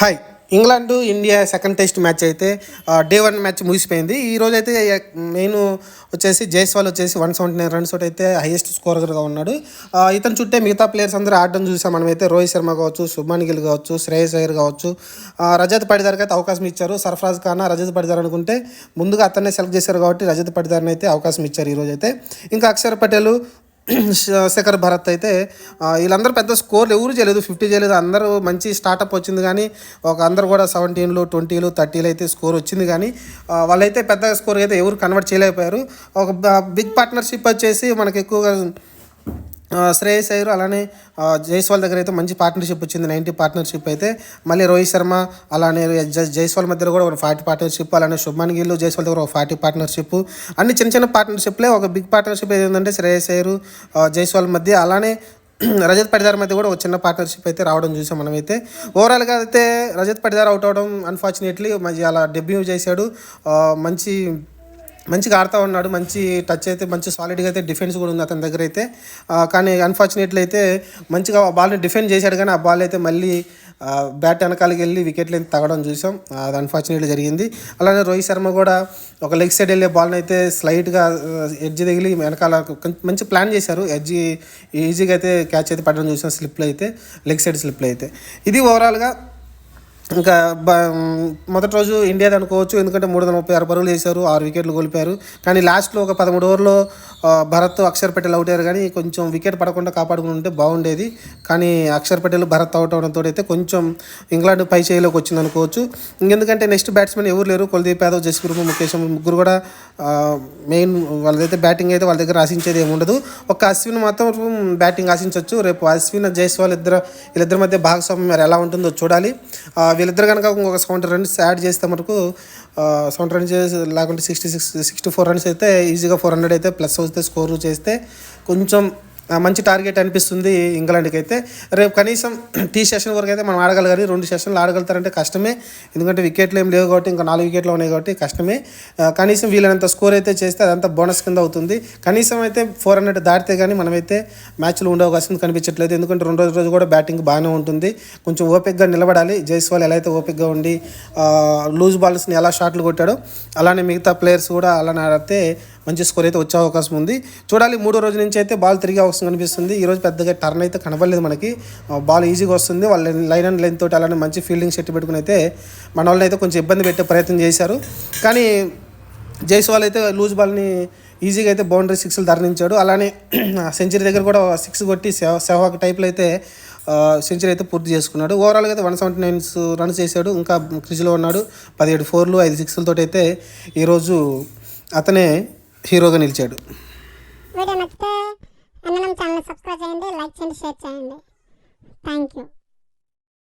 Hi. England India second test match అయితే day 1 match ముగిసిపోయింది. ఈరోజు అయితే మెయిన్ వచ్చేసి జైస్వాల్ వచ్చేసి 179 రన్స్ తోటి అయితే హైయెస్ట్ స్కోరర్గా ఉన్నాడు. ఇతను చుట్టే మిగతా ప్లేయర్స్ అందరూ ఆడడం చూసాం మనమైతే. రోహిత్ శర్మ కావచ్చు, శుభ్మన్ గిల్ కావచ్చు, శ్రేయస్ అయ్యర్ కావచ్చు, రజత్ పటిదార్కి అయితే అవకాశం ఇచ్చారు. సర్ఫరాజ్ ఖాన్, రజత్ పటిదార్ అనుకుంటే ముందుగా అతన్నే సెలెక్ట్ చేశారు కాబట్టి రజత్ పటిదార్ని అయితే అవకాశం ఇచ్చారు ఈరోజు అయితే. ఇంకా అక్షర్ పటేల్, శేఖర్ భరత్ అయితే వీళ్ళందరూ పెద్ద స్కోర్లు ఎవరు చేయలేదు, 50 చేయలేదు. అందరూ మంచి స్టార్టప్ వచ్చింది కానీ అందరూ కూడా 17లు, 20లు, 30లు అయితే స్కోర్ వచ్చింది కానీ వాళ్ళైతే పెద్ద స్కోర్ అయితే ఎవరు కన్వర్ట్ చేయలేకపోయారు. ఒక బిగ్ పార్ట్నర్షిప్ వచ్చేసి మనకి ఎక్కువగా శ్రేయస్ అయ్యర్ అలానే జైస్వాల్ దగ్గర అయితే మంచి పార్ట్నర్షిప్ వచ్చింది, 90 పార్ట్నర్షిప్ అయితే. మళ్ళీ రోహిత్ శర్మ అలానే జైస్వాల్ మధ్యలో కూడా ఒక 40 పార్ట్నర్షిప్, అలానే శుభ్మన్ గిల్ జైస్వాల్ దగ్గర ఒక 40 పార్ట్నర్షిప్. అన్ని చిన్న చిన్న పార్ట్నర్షిప్లే. ఒక బిగ్ పార్ట్నర్షిప్ ఏంటంటే శ్రేయస్ అయ్యర్ జైస్వాల్ మధ్య, అలానే రజత్ పటిదార్ మధ్య కూడా ఒక చిన్న పార్ట్నర్షిప్ అయితే రావడం చూసాం మనమైతే. ఓవరాల్గా అయితే రజత్ పటిదార్ అవుట్ అవడం అన్ఫార్చునేట్లీ మంచి అలా డెబ్యూ చేశాడు. మంచిగా ఆడుతూ ఉన్నాడు, మంచి టచ్ అయితే మంచి సాలిడ్గా అయితే డిఫెన్స్ కూడా ఉంది అతని దగ్గర అయితే. కానీ అన్ఫార్చునేట్లీ అయితే మంచిగా బాల్ని డిఫెండ్ చేశాడు కానీ ఆ బాల్ అయితే మళ్ళీ బ్యాట్ వెనకాలకి వెళ్ళి వికెట్లు అయితే తగ్గడం చూసాం. అది అన్ఫార్చునేట్లీ జరిగింది. అలానే రోహిత్ శర్మ కూడా ఒక లెగ్ సైడ్ వెళ్ళే బాల్ని అయితే స్లైట్గా ఎడ్జ్ తగిలి వెనకాల మంచి ప్లాన్ చేశారు. ఎడ్జ్ ఈజీగా అయితే క్యాచ్ అయితే పడడం చూసాం స్లిప్లో అయితే, లెగ్ సైడ్ స్లిప్లో అయితే. ఇది ఓవరాల్గా ఇంకా మొదటి రోజు ఇండియాది అనుకోవచ్చు, ఎందుకంటే 336 పరుగులు చేశారు, 6 వికెట్లు కోల్పోయారు. కానీ లాస్ట్లో ఒక 13 ఓవర్లో భరత్, అక్షర్ పటేల్ అవుట్ అయ్యారు. కానీ కొంచెం వికెట్ పడకుండా కాపాడుకుని ఉంటే బాగుండేది. కానీ అక్షర్ పటేల్, భరత్ అవుట్ అవడంతో అయితే కొంచెం ఇంగ్లాండ్ పై చేయిలోకి వచ్చింది అనుకోవచ్చు. ఇంకెందుకంటే నెక్స్ట్ బ్యాట్స్మెన్ ఎవరు లేరు, కుల్దీప్ యాదవ్, జస్ప్రీత్ బుమ్రా, ముఖేష్ ముగ్గురు కూడా మెయిన్ వాళ్ళదైతే బ్యాటింగ్ అయితే వాళ్ళ దగ్గర ఆశించేది ఏమి ఉండదు. ఒక అశ్విన్ మాత్రం బ్యాటింగ్ ఆశించవచ్చు. రేపు అశ్విన్, జైస్వాల్ వీళ్ళిద్దరి మధ్య భాగస్వామ్యం మరి ఎలా ఉంటుందో చూడాలి. వీళ్ళిద్దరు కనుక ఇంకొక 70 రన్స్ యాడ్ చేస్తే మనకు 70 రన్స్ లేకుంటే 64 రన్స్ అయితే ఈజీగా 400 అయితే ప్లస్ వస్తే స్కోర్ చేస్తే కొంచెం మంచి టార్గెట్ అనిపిస్తుంది ఇంగ్లాండ్కి అయితే. రేపు కనీసం టీ సెషన్ వరకు అయితే మనం ఆడగలగాలి. 2 సెషన్లు ఆడగలుగుతారంటే కష్టమే, ఎందుకంటే వికెట్లు ఏం లేవు కాబట్టి, ఇంకా 4 వికెట్లు ఉన్నాయి కాబట్టి కష్టమే. కనీసం వీళ్ళనంత స్కోర్ అయితే చేస్తే అదంతా బోనస్ కింద అవుతుంది. కనీసం అయితే 400 దాటితే కానీ మనమైతే మ్యాచ్లో ఉండే అవకాశం కనిపించట్లేదు. ఎందుకంటే రోజు కూడా బ్యాటింగ్ బాగానే ఉంటుంది. కొంచెం ఓపిక్గా నిలబడాలి. జైస్వాల్ ఎలా అయితే ఓపిక్గా ఉండి లూజ్ బాల్స్ని ఎలా షాట్లు కొట్టాడో అలానే మిగతా ప్లేయర్స్ కూడా అలానే ఆడితే మంచి స్కోర్ అయితే వచ్చే అవకాశం ఉంది. చూడాలి. 3వ రోజు నుంచి అయితే బాల్ తిరిగే అవకాశం కనిపిస్తుంది. ఈరోజు పెద్దగా టర్న్ అయితే కనబడలేదు మనకి. బాల్ ఈజీగా వస్తుంది. వాళ్ళు లైన్ అండ్ లైన్ తోటి అలానే మంచి ఫీల్డింగ్ సెట్ పెట్టుకుని అయితే మన వాళ్ళని అయితే కొంచెం ఇబ్బంది పెట్టే ప్రయత్నం చేశారు. కానీ జైస్వాల్ అయితే లూజ్ బాల్ని ఈజీగా అయితే బౌండరీ 6లు ధరించాడు. అలానే సెంచరీ దగ్గర కూడా 6 కొట్టి సెహ్వాగ్ టైప్లో అయితే సెంచరీ అయితే పూర్తి చేసుకున్నాడు. ఓవరాల్గా అయితే 179 రన్స్ చేశాడు. ఇంకా క్రిజ్లో ఉన్నాడు. 17 4లు 5 6లతో అయితే ఈరోజు అతనే హీరోగా నిలిచాడు. వీడియో నచ్చితే ఛానల్ సబ్స్క్రైబ్ చేయండి, లైక్ చేయండి, షేర్ చేయండి. Thank you.